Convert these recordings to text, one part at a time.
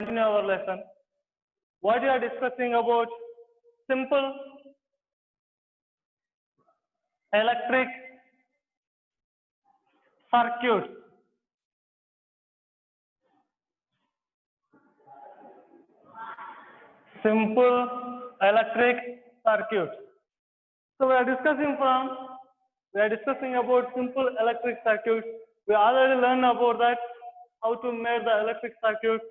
Continue our lesson. What we are discussing about simple electric circuits. Simple electric circuits. So we are discussing about simple electric circuits. We already learned about that, how to make the electric circuits,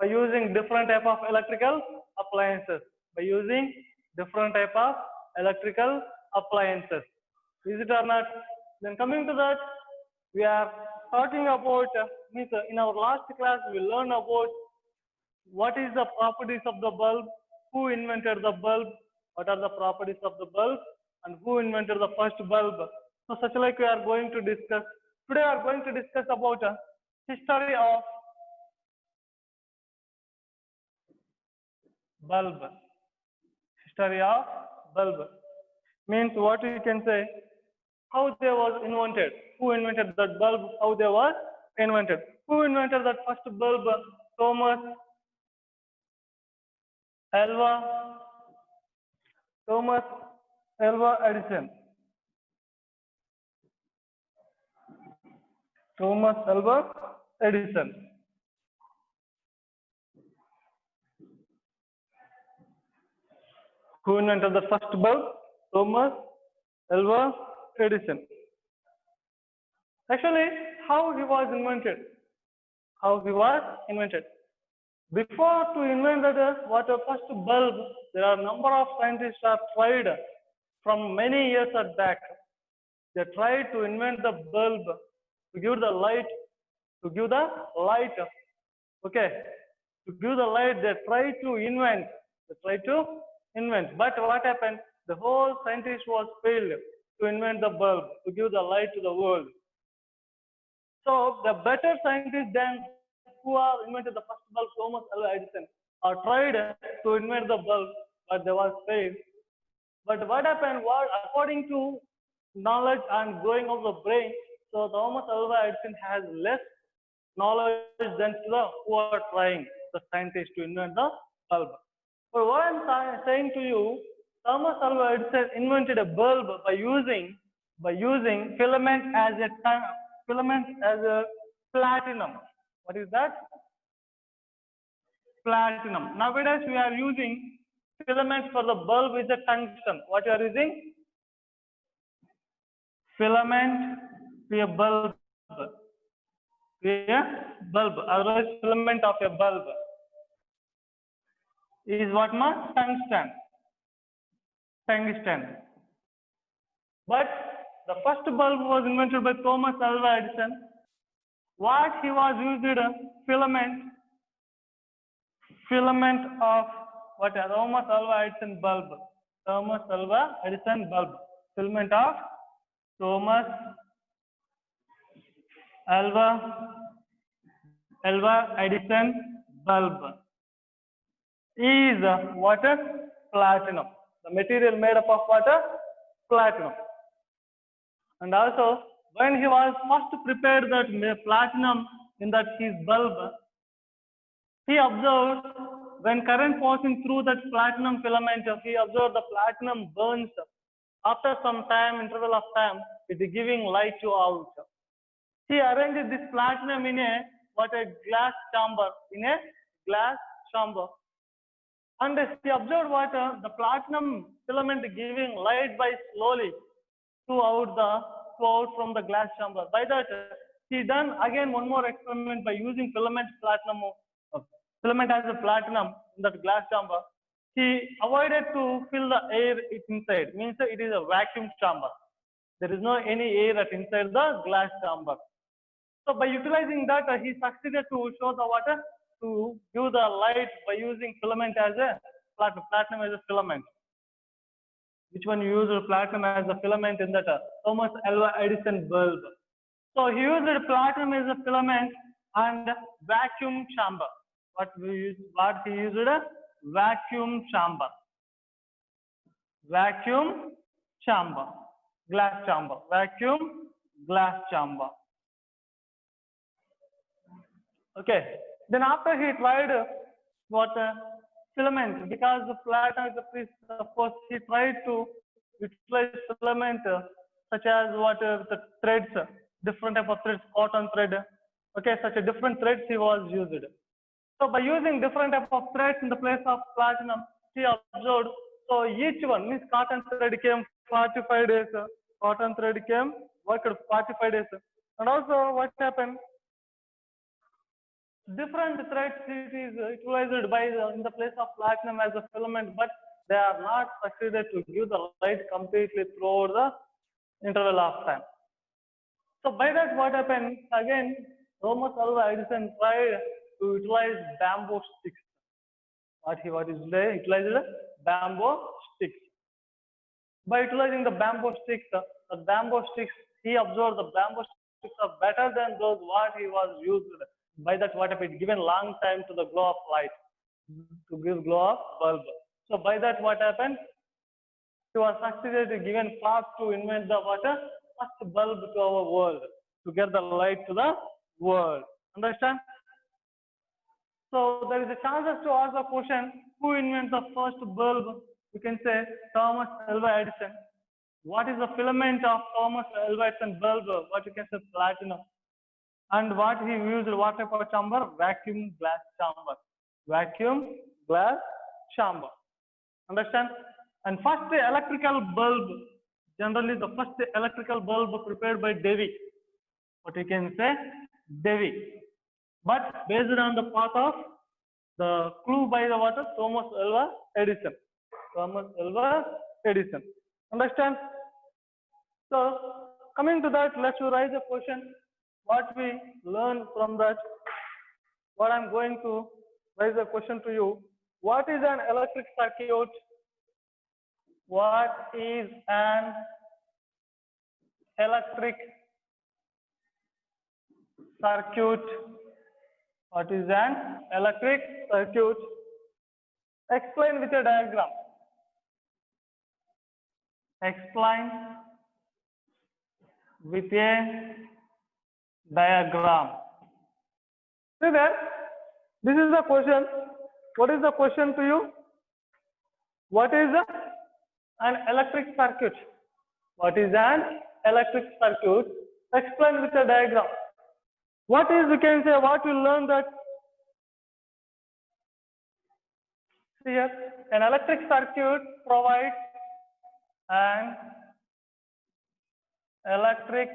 by using different type of electrical appliances. Is it or not? Then coming to that, we are talking about in our last class we learned about what is the properties of the bulb, who invented the bulb, what are the properties of the bulb, and who invented the first bulb. So such like we are going to discuss. Today we are going to discuss about history of bulb. History of bulb means what you can say, how they was invented, who invented that bulb, how they was invented. Who invented that first bulb? Thomas Alva Edison. Thomas Alva Edison. Who invented the first bulb? Thomas Alva Edison. Actually, how he was invented. Before to invent that what a first bulb, there are a number of scientists have tried from many years back. They tried to invent the bulb to give the light. Okay, to give the light, they tried to invent. But what happened? The whole scientist was failed to invent the bulb to give the light to the world. So the better scientists than who are invented the first bulb, Thomas Alva Edison, tried to invent the bulb, but they was failed. But what happened was, according to knowledge and growing of the brain, so Thomas Alva Edison has less knowledge than the who are trying, the scientists, to invent the bulb. So what I'm saying to you, Thomas Alva Edison invented a bulb by using filament as a platinum. What is that? Platinum. Nowadays we are using filament for the bulb is a tungsten. What you are using? Filament to a bulb. Otherwise filament of a bulb is what ma? Tungsten. But the first bulb was invented by Thomas Alva Edison. What he was used filament of what? Thomas Alva Edison bulb. Filament of Thomas Alva Edison bulb is water platinum. The material made up of water platinum. And also, when he was first prepared that platinum in that his bulb, he observed when current passing through that platinum filament, he observed the platinum burns. After some interval of time, it is giving light to out. He arranged this platinum in a glass chamber, and he observed the platinum filament giving light by slowly out from the glass chamber. By that, he done again one more experiment by using filament as a platinum in that glass chamber. He avoided to fill the air inside. Means it is a vacuum chamber. There is no any air inside the glass chamber. So by utilizing that, he succeeded to show the water to give the light by using filament as a platinum as a filament. Which one you use platinum as a filament in that Thomas Alva Edison bulb? So he used platinum as a filament and vacuum chamber. What he used a vacuum chamber. Glass chamber. Okay. Then after he tried what filament, because the platinum is a piece, of course, he tried to utilize filament such as what the threads, different type of threads, cotton thread. Okay, such a different threads he was used. So by using different type of threads in the place of platinum, he observed. So each one means cotton thread came 45 days. Cotton thread came worked 45 days. And also what happened? Different threads it is utilized by in the place of platinum as a filament, but they are not succeeded to give the light completely throughout the interval of time. So by that what happened again? Thomas Alva Edison tried to utilize bamboo sticks. What is utilized? Bamboo sticks. By utilizing the bamboo sticks, he observed the bamboo sticks are better than those what he was used. By that what happened? Given long time to the glow of light, to give glow of bulb. So by that what happened? He was succeeded given path to invent the water first bulb to our world, to get the light to the world. Understand? So there is a chances to ask the question, who invented the first bulb? You can say Thomas Alva Edison. What is the filament of Thomas Alva Edison bulb? What you can say platinum. And what he used, what type of chamber? Vacuum glass chamber. Vacuum glass chamber. Understand? And first electrical bulb, generally the first electrical bulb prepared by Davy. What you can say? Davy. But based on the path of the clue by the water, Thomas Alva Edison. Thomas Alva Edison. Understand? So coming to that, let's raise a question. What we learn from that? What I'm going to raise a question to you. What is an electric circuit? What is an electric circuit? What is an electric circuit? Explain with a diagram. Explain with a diagram. See there? This is the question. What is the question to you? What is an electric circuit? What is an electric circuit? Explain with a diagram. What is, we can say, what we learn that here, an electric circuit provides an electric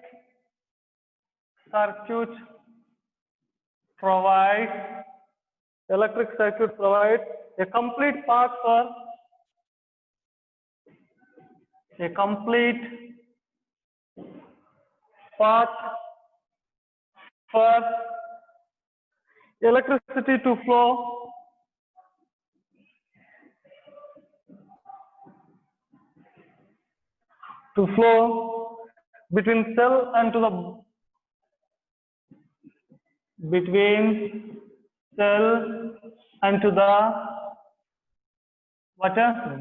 circuit provides a complete path for electricity to flow between cell and to the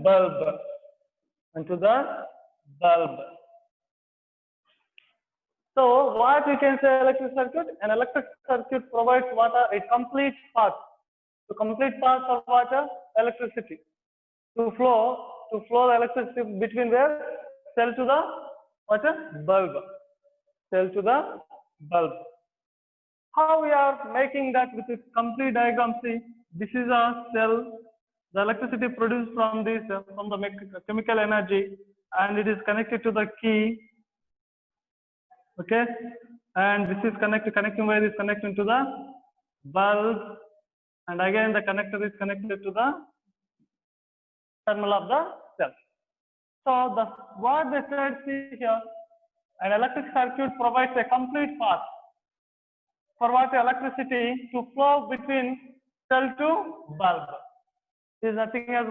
bulb and to the bulb. So what we can say electric circuit? An electric circuit provides a complete path. The complete path of electricity to flow the electricity between where? Cell to the bulb. Cell to the bulb. How we are making that with a complete diagram? See, this is a cell. The electricity produced from this from the chemical energy, and it is connected to the key. Okay, and this is connecting wire is connecting to the bulb, and again the connector is connected to the terminal of the cell. So what they said, see here, an electric circuit provides a complete path for electricity to flow between cell to bulb. This is nothing as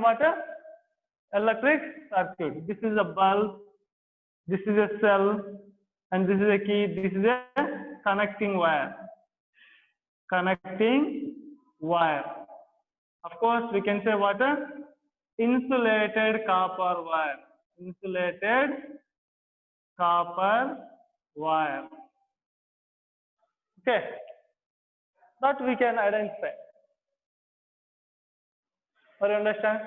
electric circuit. This is a bulb, this is a cell, and this is a key. This is a connecting wire. Of course, we can say insulated copper wire. Okay. that we can identify. Do you understand?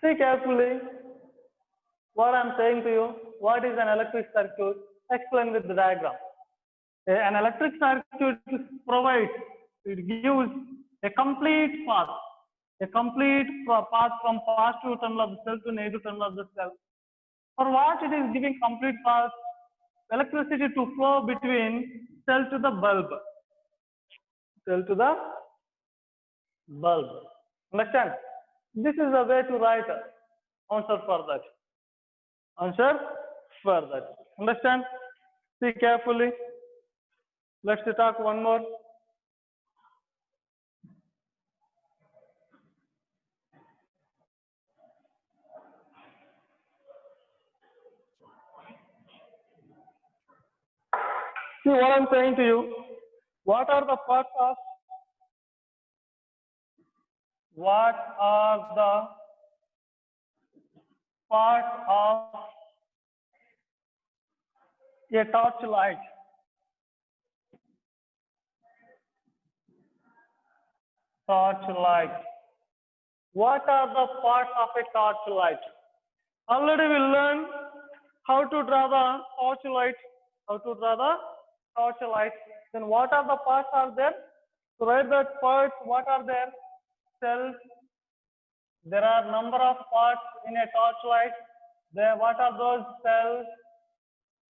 See carefully what I'm saying to you. What is an electric circuit? Explain with the diagram. An electric circuit provides, it gives a complete path from positive terminal of the cell to negative terminal of the cell. For what it is giving complete path, electricity to flow between cell to the bulb. Cell to the bulb. Understand? This is the way to write answer for that. Answer for that. Understand? See carefully. Let's talk one more. See what I'm saying to you. What are the parts of a torch light? Torchlight. What are the parts of a torchlight? Already we learned how to draw the torchlight. Then what are the parts are there? To write that parts, what are there? Cells. There are number of parts in a torchlight. There, what are those cells?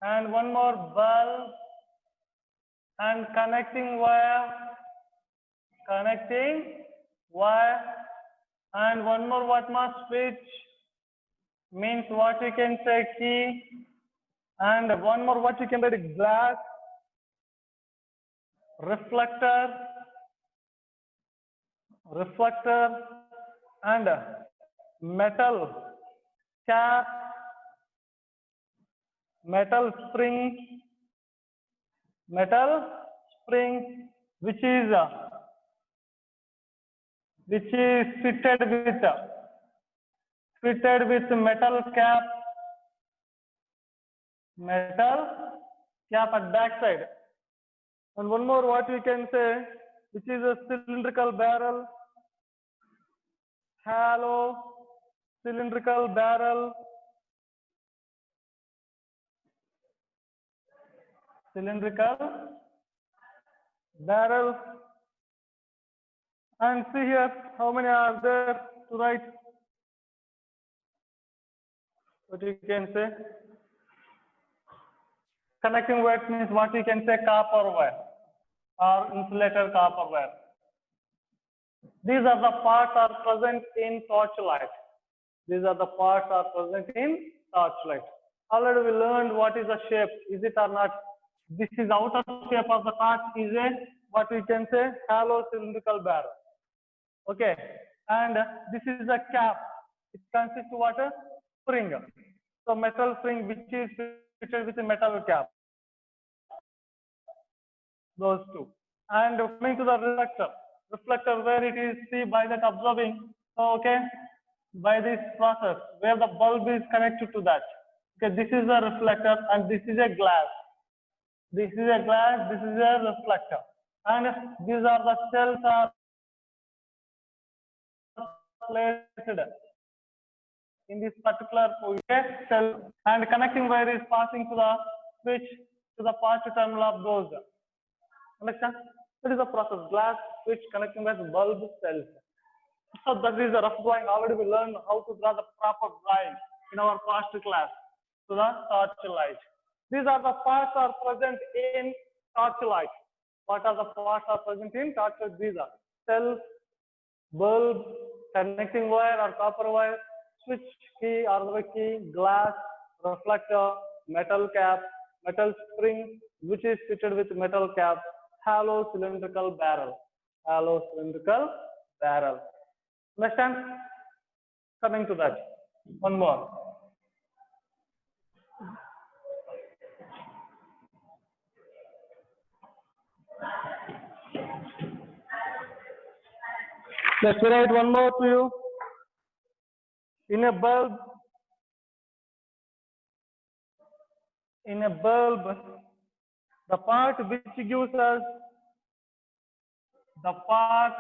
And one more bulb and connecting wire, and one more what must switch, means what you can say key, and one more what you can write glass, reflector, and metal cap, metal spring, which is fitted with metal cap at back side. And one more what we can say, which is a cylindrical barrel, hollow cylindrical barrel, and see here how many are there to write. What you can say, connecting wires means what you can say copper wire or insulator copper wire. These are the parts are present in torchlight. Already we learned what is the shape, is it or not? This is outer shape of the torch is a what we can say hollow cylindrical barrel. Okay, and this is a cap. It consists of what? Spring. So metal spring which is fitted with a metal cap. Those two. And coming to the reflector where it is see by that observing. So okay, by this process where the bulb is connected to that. Okay, this is a reflector and this is a glass. This is a reflector. And these are the cells are placed in this particular cell, and connecting wire is passing to the switch to the positive terminal of those. Understand? That is the process. Glass, switch, connecting wire, bulb, cells. So that is the rough drawing. Already we learned how to draw the proper drawing in our past class to the torchlight. These are the parts are present in torchlight. What are the parts are present in torchlight? These are cells, bulb, connecting wire or copper wire, switch key or the key, glass, reflector, metal cap, metal spring which is fitted with metal cap, hollow cylindrical barrel. Understand? Coming to that, one more. Let's write one more to you. In a bulb, the part which gives us the part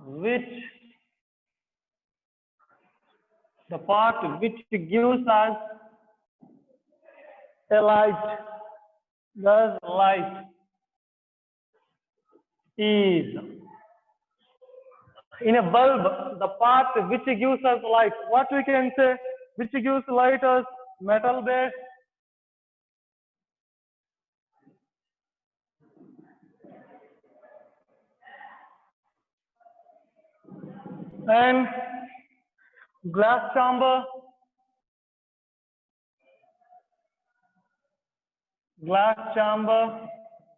which gives us a light, the light is in a bulb, the part which gives us light. What we can say, which gives light as metal base, and glass chamber,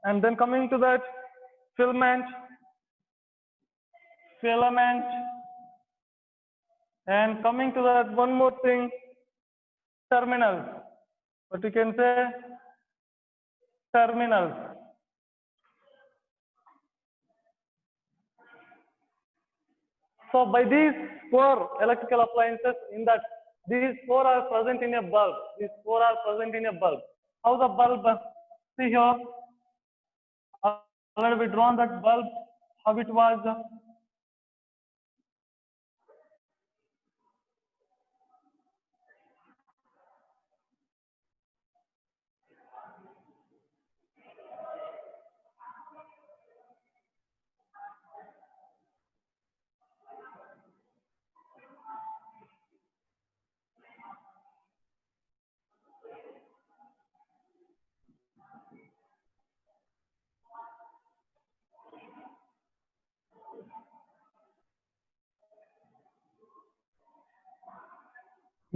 and then coming to that filament, and coming to that one more thing, terminals. What you can say, terminals. So by these four electrical appliances, in that these four are present in a bulb. How the bulb? See here, already we drawn that bulb. How it was?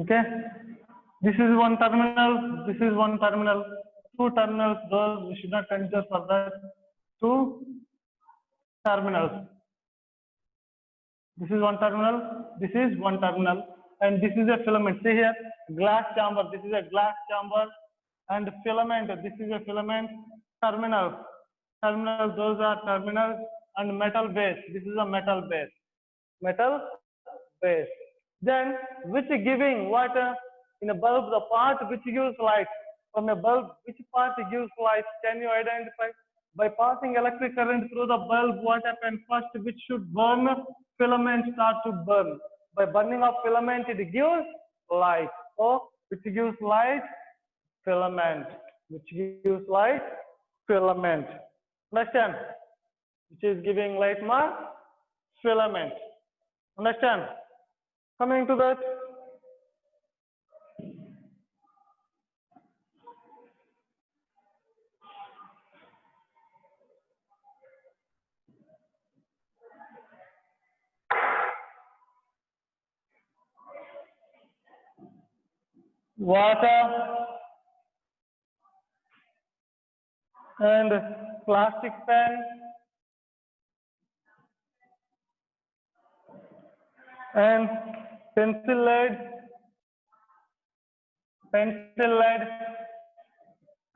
Okay, this is one terminal, this is one terminal, two terminals, those we should not consider for that. Two terminals. This is one terminal, this is one terminal, and this is a filament. See here, glass chamber, this is a glass chamber, and filament, this is a filament. Terminals, those are terminals, and metal base, this is a metal base. Then, which giving what in a bulb, the part which gives light. From a bulb, which part gives light? Can you identify? By passing electric current through the bulb, what happens first? Which should burn? Filament start to burn. By burning of filament, it gives light. So, which gives light? Filament. Which gives light? Filament. Understand? Which is giving light mark? Filament. Understand? Coming to that, water and plastic pen and pencil lead,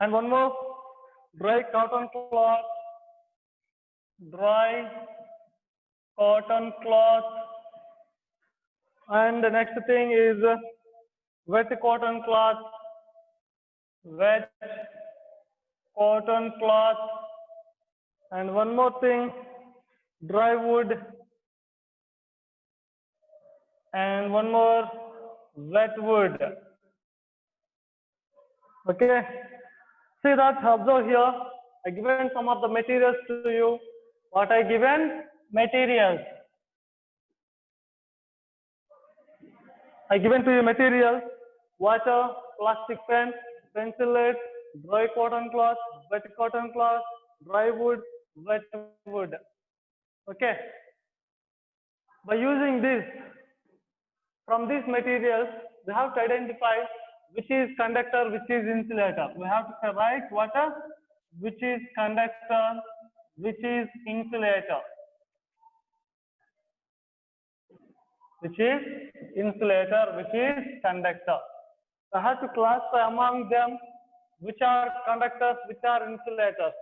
and one more, dry cotton cloth, and the next thing is wet cotton cloth, and one more thing, dry wood, and one more, wet wood. Okay, see that, observe here, I given some of the materials to you. What I given? Materials. I given to you materials, water, plastic pen, pencil lead, dry cotton cloth, wet cotton cloth, dry wood, wet wood. Okay. By using this, from these materials, we have to identify which is conductor, which is insulator. We have to say, right, water, which is conductor, which is insulator. Which is insulator, which is conductor. So I have to classify among them which are conductors, which are insulators.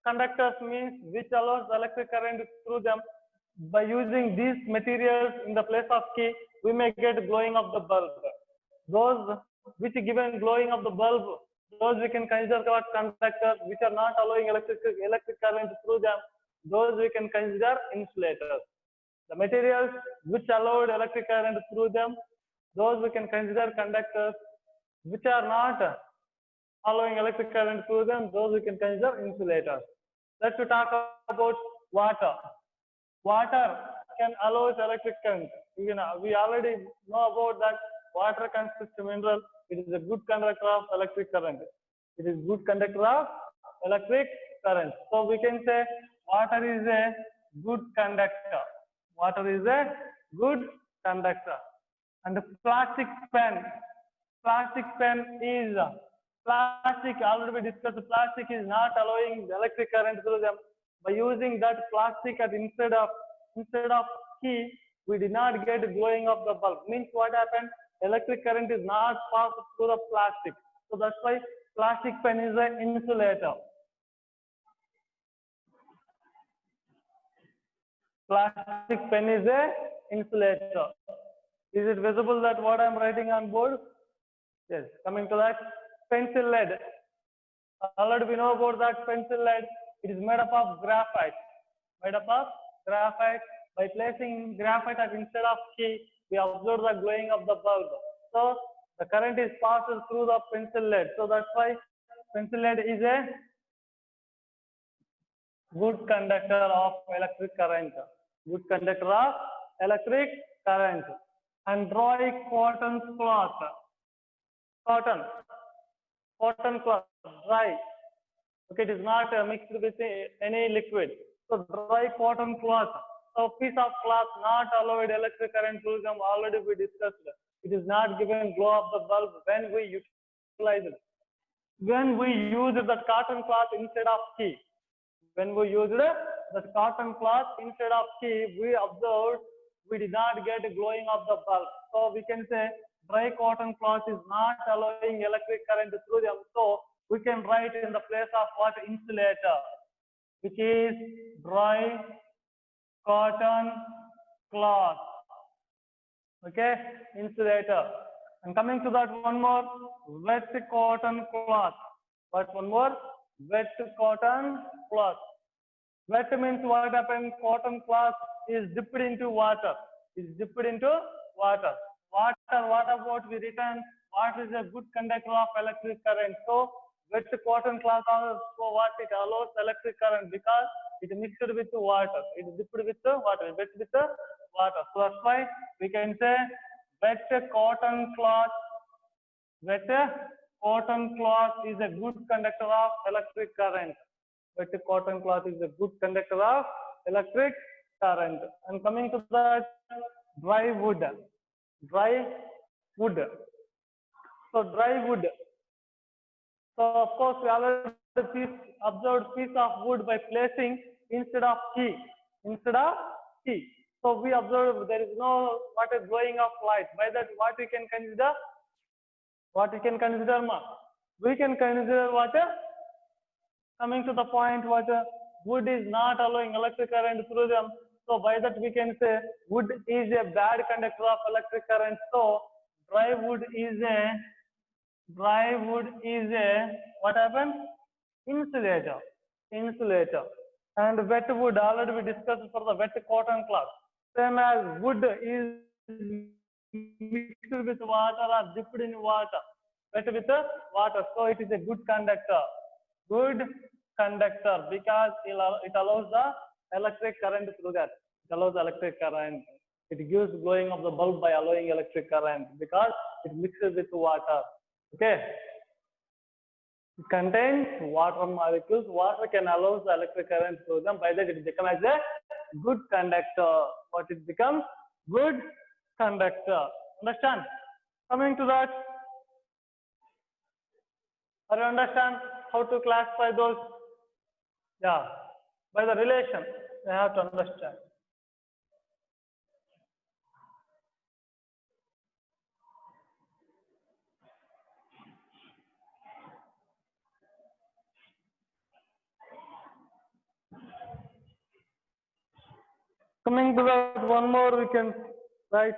Conductors means which allows electric current through them. By using these materials in the place of key, we may get glowing of the bulb. Those which given glowing of the bulb, those we can consider as conductors, which are not allowing electric current through them. those we can consider insulators. The materials which allowed electric current through them, those we can consider conductors. Which are not allowing electric current through them, those we can consider insulators. Let's talk about water. Water can allow electric current. We already know about that water consists of mineral. It is a good conductor of electric current. It is good conductor of electric current. So we can say water is a good conductor. Water is a good conductor. And the plastic pen. Plastic pen is plastic. Already we discussed. Plastic is not allowing the electric current through them. By using that plastic as instead of key, we did not get glowing of the bulb. Means what happened? Electric current is not passed through the plastic. So that's why plastic pen is an insulator. Plastic pen is a insulator. Is it visible that what I am writing on board? Yes. Coming to that, pencil lead. Already we know about that pencil lead. It is made up of graphite. Made up of graphite. By placing graphite as instead of key, we observe the glowing of the bulb. So the current is passed through the pencil lead. So that's why pencil lead is a good conductor of electric current. Good conductor of electric current. And dry cotton cloth. Cotton cloth, dry. Okay, it is not mixed with any liquid. So dry cotton cloth. So piece of cloth not allowed electric current through them. Already we discussed. It is not given glow of the bulb when we utilize it. When we use the cotton cloth instead of key. When we used the cotton cloth instead of key, we observed we did not get glowing of the bulb. So we can say dry cotton cloth is not allowing electric current through them. So we can write in the place of what? Insulator, which is dry cotton cloth. Okay, insulator. And coming to that, one more, wet cotton cloth. What one more? Wet cotton cloth. Wet means what happened? Cotton cloth is dipped into water. Is dipped into water. Water, what about we written? Water is a good conductor of electric current. So wet cotton cloth also what it allows electric current because it mixed with water. It is dipped with water. Wet with water. So that's why we can say wet cotton cloth. Wet cotton cloth is a good conductor of electric current. Wet cotton cloth is a good conductor of electric current. And coming to that, dry wood. Dry wood. So dry wood. So of course we already observed piece of wood by placing instead of key. Instead of key. So we observe there is no what is glowing of light. By that what we can consider? What we can consider? We can consider what? Coming to the point what wood is not allowing electric current through them. So by that we can say wood is a bad conductor of electric current. So dry wood is a what happened? Insulator. Insulator. And wet wood already we discussed for the wet cotton cloth. Same as wood is mixed with water or dipped in water. Wet with water. So it is a good conductor. Good conductor because it allows the electric current through that. It allows electric current. It gives glowing of the bulb by allowing electric current because it mixes with water. Okay. It contains water molecules. Water can allow the electric current through them. By that it becomes as a good conductor. What it becomes? Good conductor. Understand? Coming to that. Or you understand how to classify those? Yeah, by the relation, you have to understand. Coming to that, one more we can write.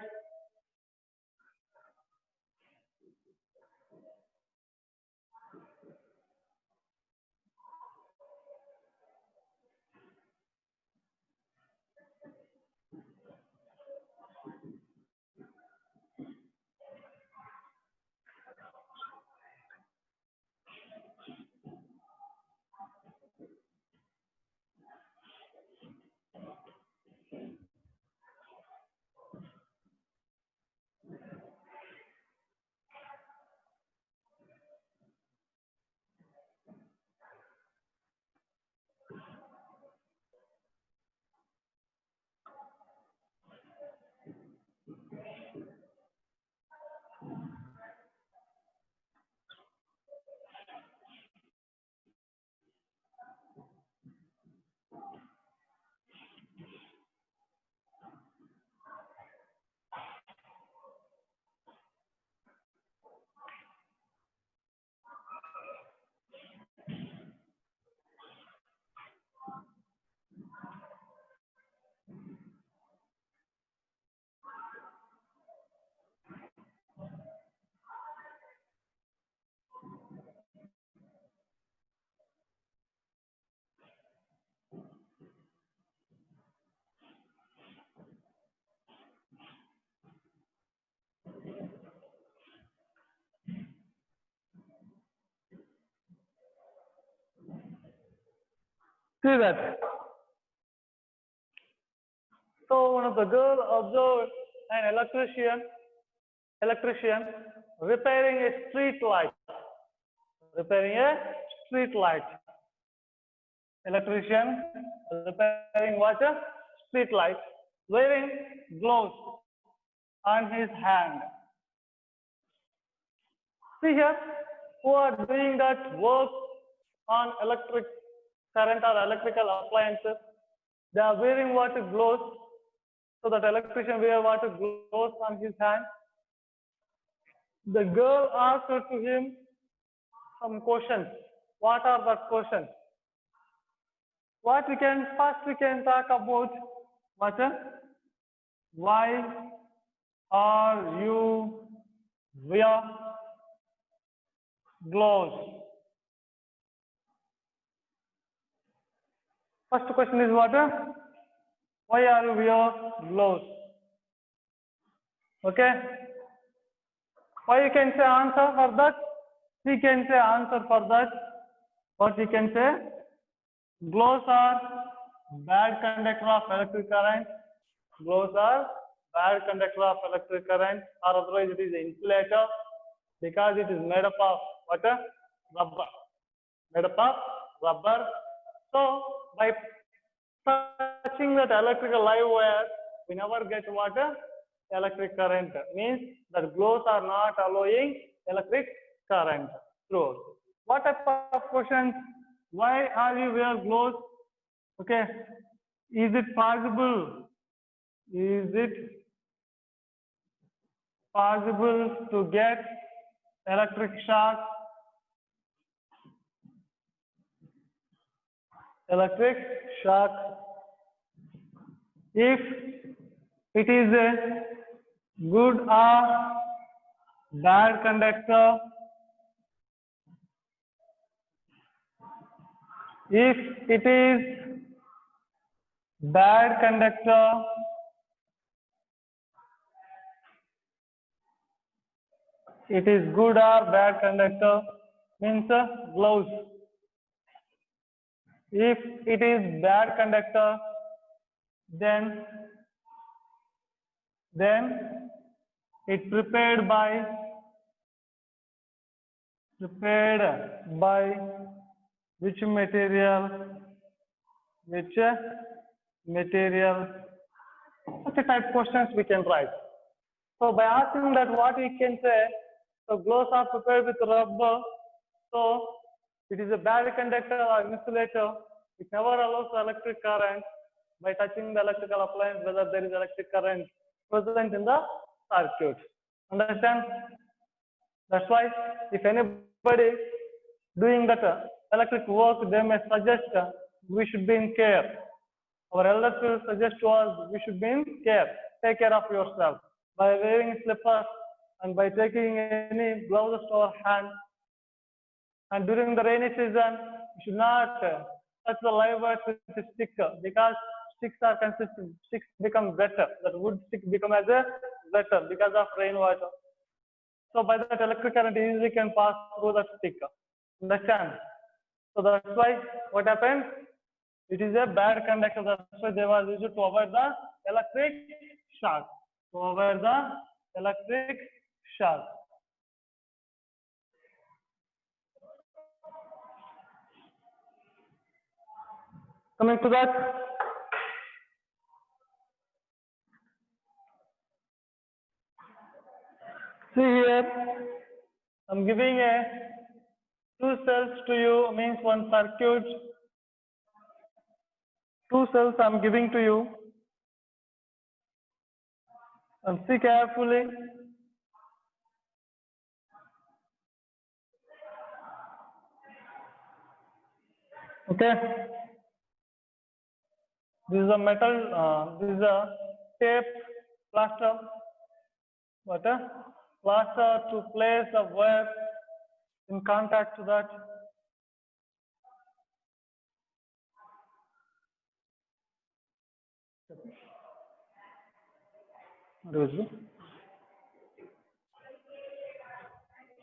See that. So one of the girl observed an electrician repairing a street light. Repairing a street light. Electrician repairing what? A street light. Wearing gloves on his hand. See here, who are doing that work on electric current or electrical appliances? They are wearing what? Gloves. So that electrician wear what? Gloves on his hand. The girl asked to him some questions. What are the questions? First we can talk about what? Why are you wear gloves? First question is what? Why are you wear gloves? Okay. Why you can say answer for that? We can say answer for that. What we can say? Gloves are bad conductor of electric current. Gloves are bad conductor of electric current, or otherwise it is an insulator because it is made up of what? Rubber. Made up of rubber. So by touching that electrical live wire, we never get what? Electric current. Means that gloves are not allowing electric current through. What type of questions? Why are you wear gloves? Okay. Is it possible? Is it possible to get electric shock? Electric shock. If it is a good or bad conductor, if it is bad conductor, it is good or bad conductor, means gloves. If it is bad conductor, then it prepared by which material? Which material? Such a type questions we can write. So by asking that, what we can say? So gloves are prepared with rubber. So it is a bad conductor or insulator. It never allows electric current by touching the electrical appliance, whether there is electric current present in the circuit. Understand? That's why if anybody doing that electric work, they may suggest we should be in care. Our elders will suggest to us we should be in care. Take care of yourself by wearing slippers and by taking any gloves to our hand. And during the rainy season, you should not touch the live wires with a stick because sticks are consistent. Sticks become better. That wood stick become as a better because of rainwater. So by that electric current easily can pass through that stick. Understand? So that's why what happens? It is a bad conductor. That's why they were used to avoid the electric shock. To avoid the electric shock. Coming to that, see here, I'm giving a two cells to you, means one circuit. Two cells I'm giving to you. And see carefully. Okay. This is a metal, this is a tape plaster. What? Plaster to place a wire in contact to that.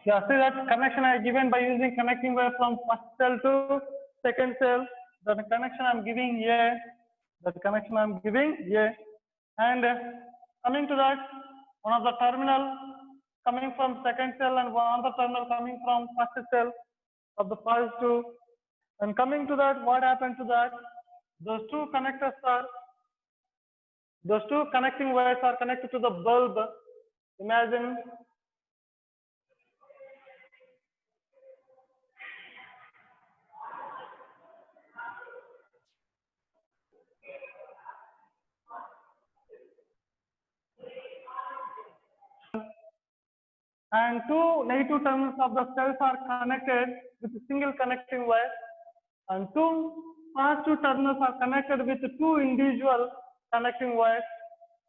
Yeah, see that connection I given by using connecting wire from first cell to second cell. the connection I'm giving here, that connection I'm giving here, and coming to that, one of the terminal coming from second cell and one other terminal coming from first cell of the positive. And coming to that, what happened to that? Those two connecting wires are connected to the bulb. Imagine and two negative terminals of the cells are connected with a single connecting wire, and two positive terminals are connected with two individual connecting wires.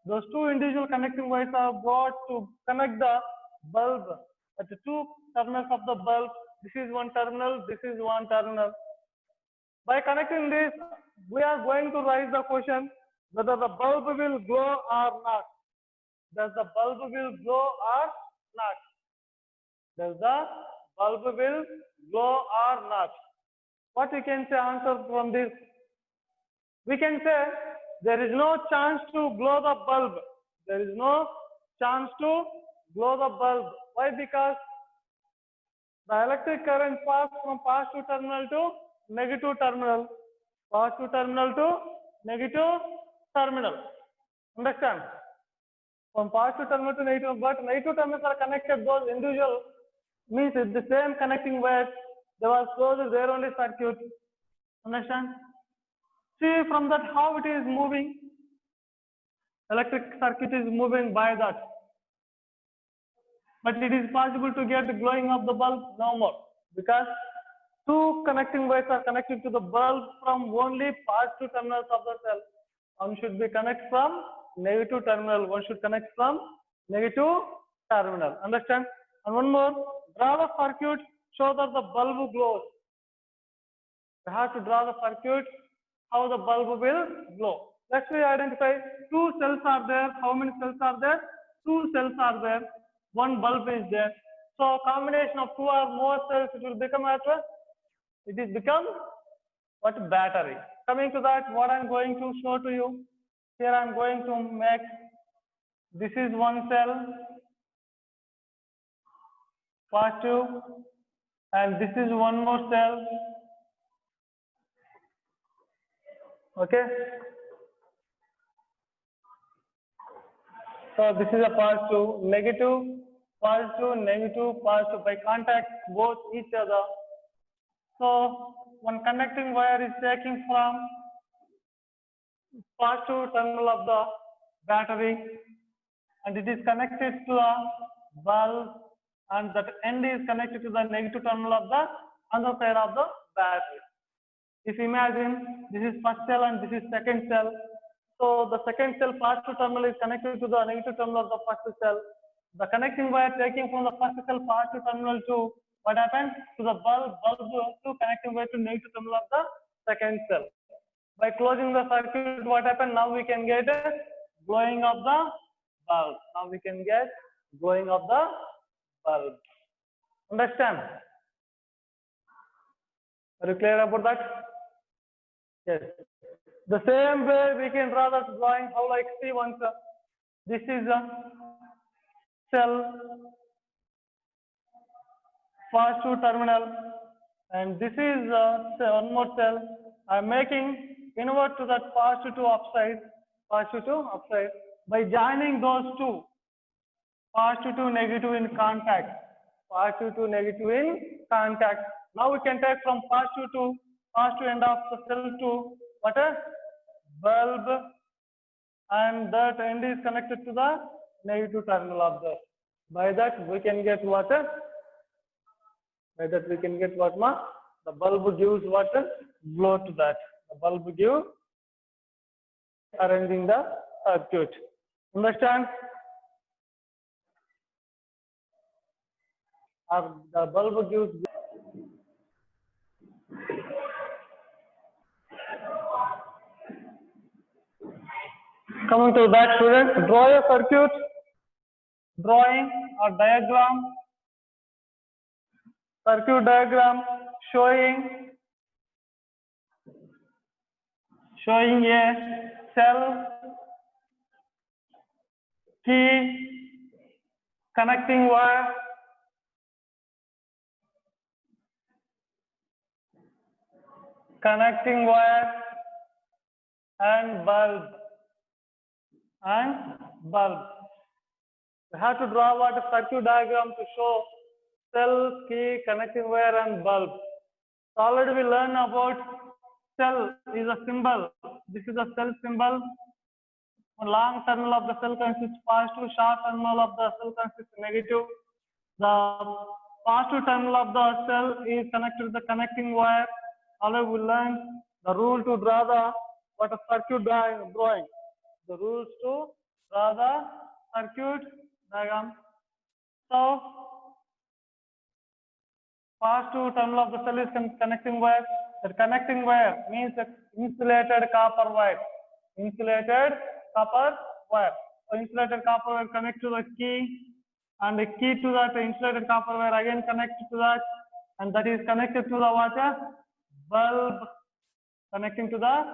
Those two individual connecting wires are brought to connect the bulb at the two terminals of the bulb. This is one terminal, this is one terminal. By connecting this, we are going to raise the question whether the bulb will glow or not. Does the bulb will glow or not? Does the bulb will glow or not? What we can say answer from this? We can say there is no chance to glow the bulb. There is no chance to glow the bulb. Why? Because the electric current passes from positive terminal to negative terminal. Positive terminal to negative terminal. Understand? From positive terminal to negative, but negative terminals are connected, those individual means it's the same connecting wires. They was closed there only circuit. Understand? See from that how it is moving. Electric circuit is moving by that. But it is possible to get the glowing of the bulb no more, because two connecting wires are connected to the bulb from only positive terminals of the cell. One should be connected from negative terminal. One should connect from negative terminal. Understand? And one more, draw the circuit, show that the bulb glows. You have to draw the circuit, how the bulb will glow. Let's say identify two cells are there. How many cells are there? Two cells are there. One bulb is there. So combination of two or more cells, it will become what? It is become what? Battery. Coming to that, what I'm going to show to you. Here I'm going to make, this is one cell, positive, and this is one more cell. Okay. So this is a positive, negative, positive, negative, positive. By contact both each other. So one conducting wire is taking from positive terminal of the battery, and it is connected to the bulb, and that end is connected to the negative terminal of the other side of the battery. If you imagine this is first cell and this is second cell, so the second cell positive terminal is connected to the negative terminal of the first cell. The connecting wire taking from the first cell positive terminal to what happens to the bulb to connecting wire to negative terminal of the second cell. By closing the circuit, what happened? Now we can get glowing of the bulb. Now we can get glowing of the bulb. Understand? Are you clear about that? Yes. The same way we can draw that drawing. How, like, see once this is a cell, positive terminal, and this is one more cell. I am making invert to that positive to upside, positive to upside. By joining those two, positive to negative in contact, positive to negative in contact. Now we can take from positive to positive end of the cell to what? A bulb, and that end is connected to the negative terminal of the. By that we can get what? By that we can get what? The bulb gives what? Glow to that. The bulb gives arranging the circuit. Understand? Or the bulb gives. Coming to that, students, draw a circuit, drawing or diagram, circuit diagram showing showing a cell, key, connecting wire, and bulb. We have to draw what a circuit diagram to show cell, key, connecting wire and bulb. So already we learned about cell is a symbol. This is a cell symbol. One long terminal of the cell consists positive, short terminal of the cell consists negative. The positive terminal of the cell is connected to the connecting wire. Already we learned the rule to draw the what a circuit drawing. The rules to draw the circuit diagram. So positive terminal of the cell is connecting wire. The connecting wire means insulated copper wire. Insulated copper wire. So insulated copper wire connect to the key, and the key to that insulated copper wire again connected to that, and that is connected to the water bulb. Connecting to the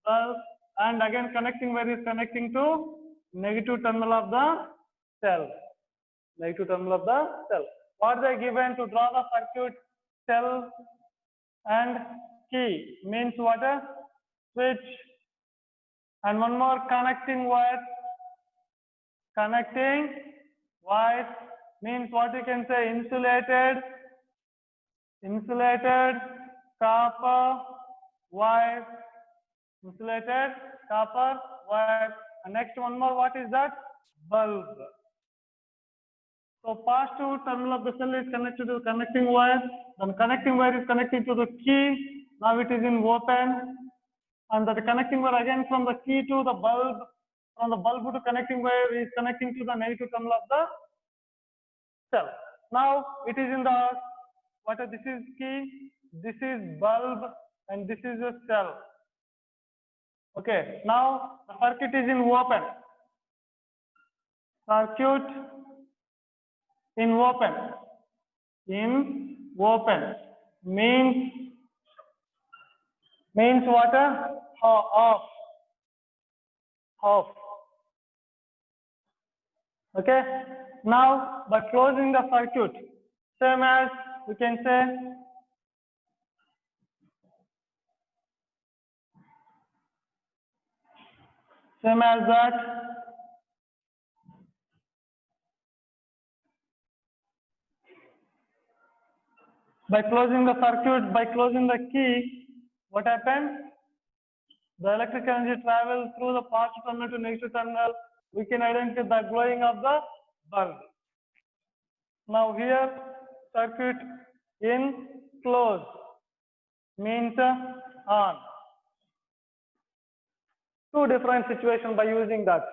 bulb, and again connecting wire is connecting to negative terminal of the cell. Negative terminal of the cell. What they given to draw the circuit, cell and key means what a switch, and one more connecting wire. Connecting wire means what you can say insulated copper wire. Insulated copper wire. And next one more, what is that? Bulb. So positive terminal of the cell is connected to the connecting wire. Then connecting wire is connected to the key. Now it is in open. And the connecting wire again from the key to the bulb. From the bulb to connecting wire is connecting to the negative terminal of the cell. Now it is in the this is key, this is bulb, and this is a cell. Okay. Now the circuit is in open. Circuit in open. In open means what? Off. Off. Okay. Now by closing the circuit, same as we can say same as that. By closing the circuit, by closing the key, what happened? The electric energy travels through the positive terminal to negative terminal. We can identify the glowing of the bulb. Now here, circuit in close means on. Two different situations by using that.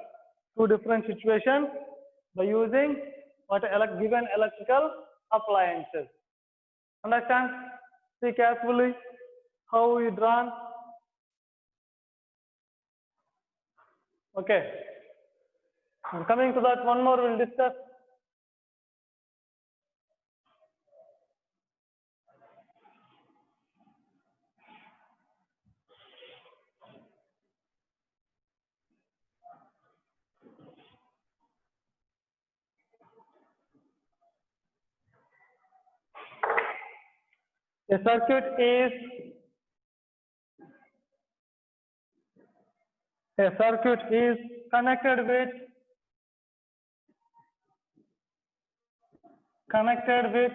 Two different situations by using what given electrical appliances. Understand? See carefully how we drawn. Okay. And coming to that, one more we'll discuss. A circuit is connected with a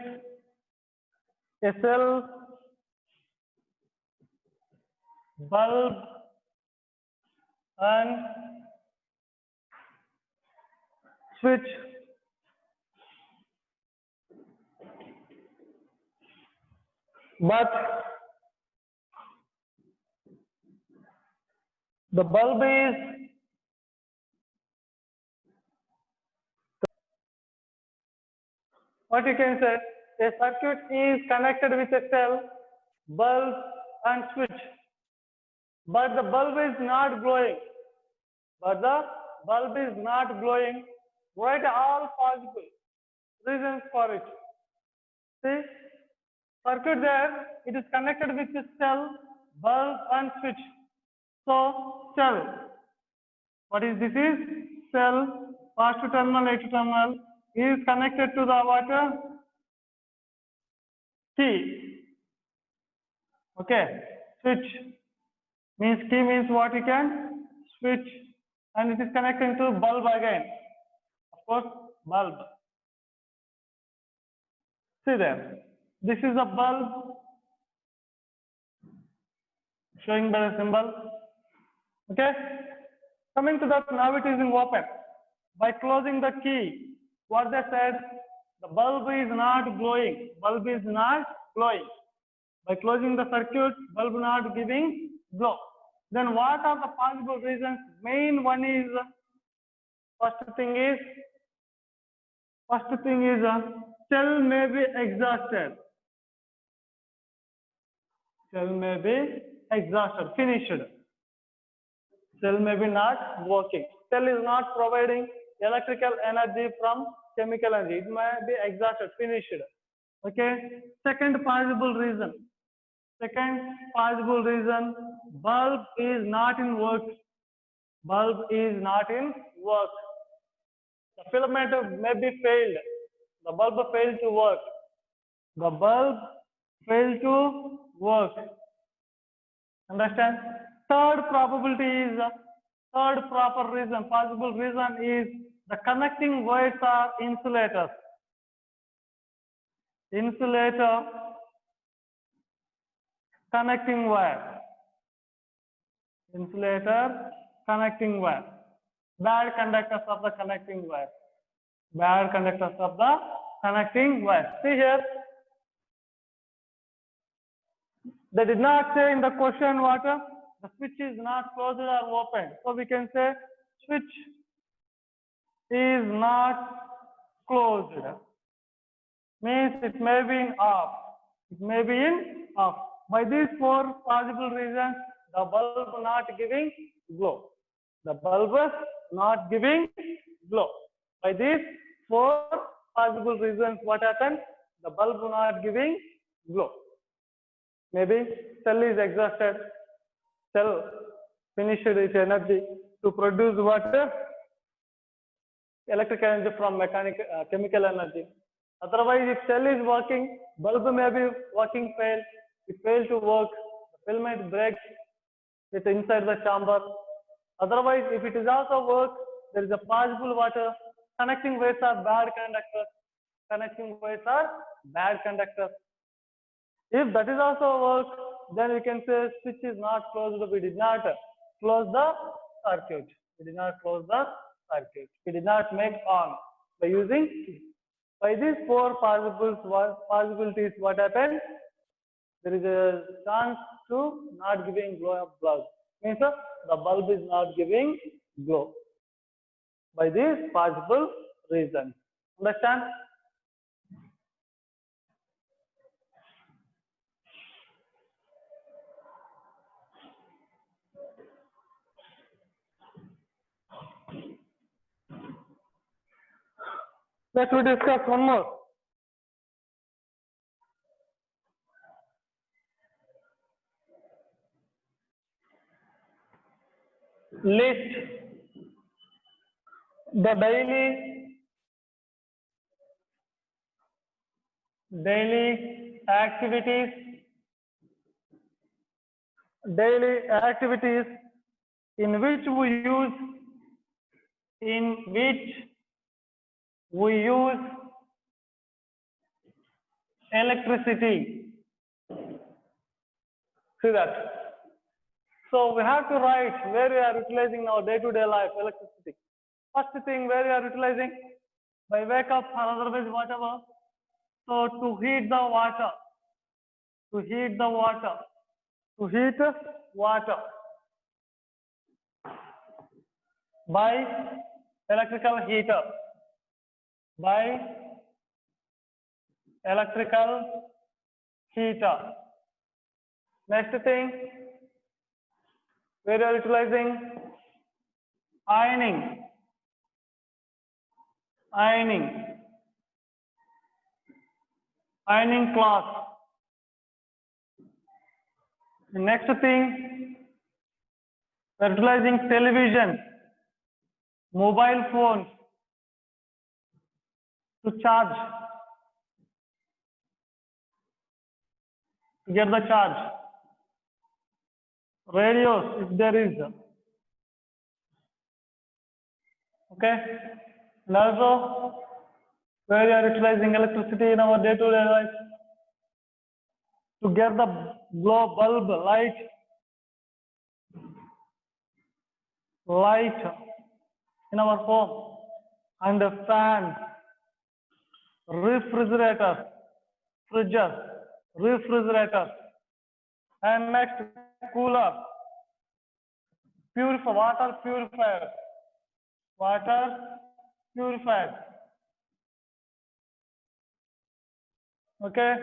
cell, bulb, and switch. But the bulb is what you can say, a circuit is connected with a cell, bulb and switch. But the bulb is not glowing. Write all possible reasons for it. See, circuit there, it is connected with a cell, bulb and switch. So cell, what is this is cell, positive terminal, negative terminal is connected to the water key. Okay, switch means key means what you can switch, and it is connecting to bulb again. Of course, bulb. See there, this is a bulb showing by the symbol. Okay, coming to that, now it is in open. By closing the key, what they said, the bulb is not glowing. Bulb is not glowing. By closing the circuit, bulb not giving glow. Then what are the possible reasons? Main one is, first thing is cell may be exhausted. Cell may be exhausted, finished. Cell may be not working. Cell is not providing electrical energy from chemical energy. It may be exhausted, finished. Okay. Second possible reason, bulb is not in work. Bulb is not in work. The filament may be failed. The bulb failed to work. The bulb failed to work. Understand? Third proper reason, possible reason is the connecting wires are insulators. Insulator, connecting wire. Insulator, connecting wire. Bad conductors of the connecting wire. Bad conductors of the connecting wire. See here, they did not say in the question what the switch is not closed or open. So we can say switch is not closed. Means it may be in off. It may be in off. By these four possible reasons, the bulb not giving glow. The bulb not giving glow. By these four possible reasons, what happened? The bulb not giving glow. Maybe cell is exhausted. Cell finished its energy to produce water, electrical energy from chemical energy. Otherwise, if cell is working, bulb may be working fail. It fails to work, the filament breaks with inside the chamber. Otherwise, if it is also work, there is a possible water. Connecting wires are bad conductors. Connecting wires are bad conductors. If that is also work, then we can say switch is not closed. We did not close the circuit. We did not close the circuit. We did not make on by using key. By these four possibilities, what happened? There is a chance to not giving glow of bulb. Means the bulb is not giving glow. By these possible reasons. Understand? Let us discuss one more. List the daily activities in which we use electricity. See that. So we have to write where we are utilizing our day-to-day life electricity. First thing, where we are utilizing by wake up or otherwise whatever. So to heat the water, by electrical heater, Next thing, where we are utilizing ironing cloth. Next thing, We are utilizing television, mobile phones to charge, to get the charge. Radios, if there is. Okay. And also, where we are utilizing electricity in our day-to-day life to get the glow bulb light in our home, and the fan, refrigerator, fridges, refrigerator, and next cooler, water purifier, water purifier. Okay.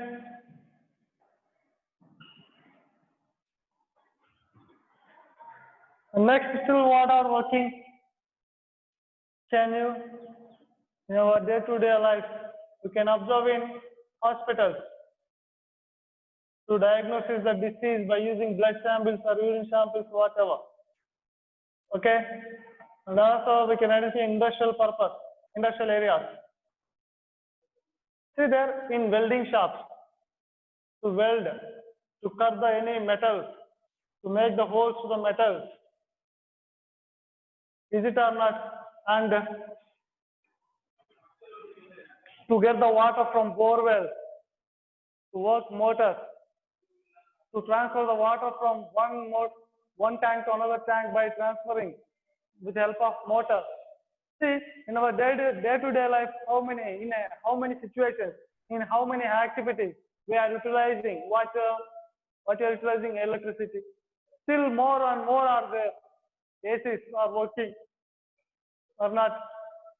And next, still water working. Can you, in our day-to-day life, you can observe in hospitals to diagnose the disease by using blood samples or urine samples, whatever. Okay. And also we can identify industrial purpose, industrial areas. See there in welding shops, to weld, to cut any metals, to make the holes to the metals. Is it or not? And to get the water from bore wells, to work motors, to transfer the water from one tank to another tank by transferring with the help of motor. See, in our day-to-day life, how many situations, in how many activities we are utilizing water, what you are utilizing electricity. Still more and more are there. ACs are working or not?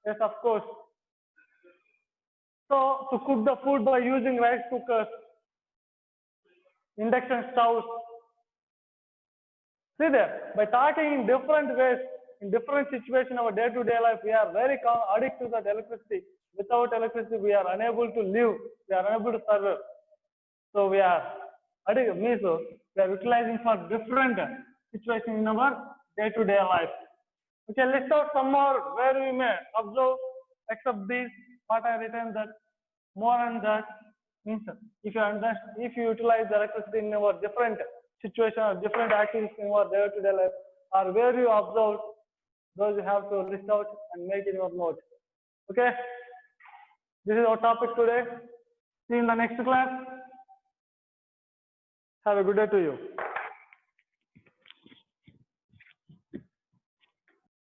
Yes, of course. So to cook the food by using rice cookers, induction stoves. See there, by talking in different ways, in different situations, our day-to-day life, we are very addicted to that electricity. Without electricity, we are unable to live. We are unable to survive. So we are addicted. So we are utilizing for different situations in our day-to-day life. Okay, list out some more where we may observe, except these, what I written that more and that means if you utilize the electricity in our different situations or different activities in our day-to-day life, or where you observe, those you have to list out and make in your note. Okay, this is our topic today. See you in the next class. Have a good day to you.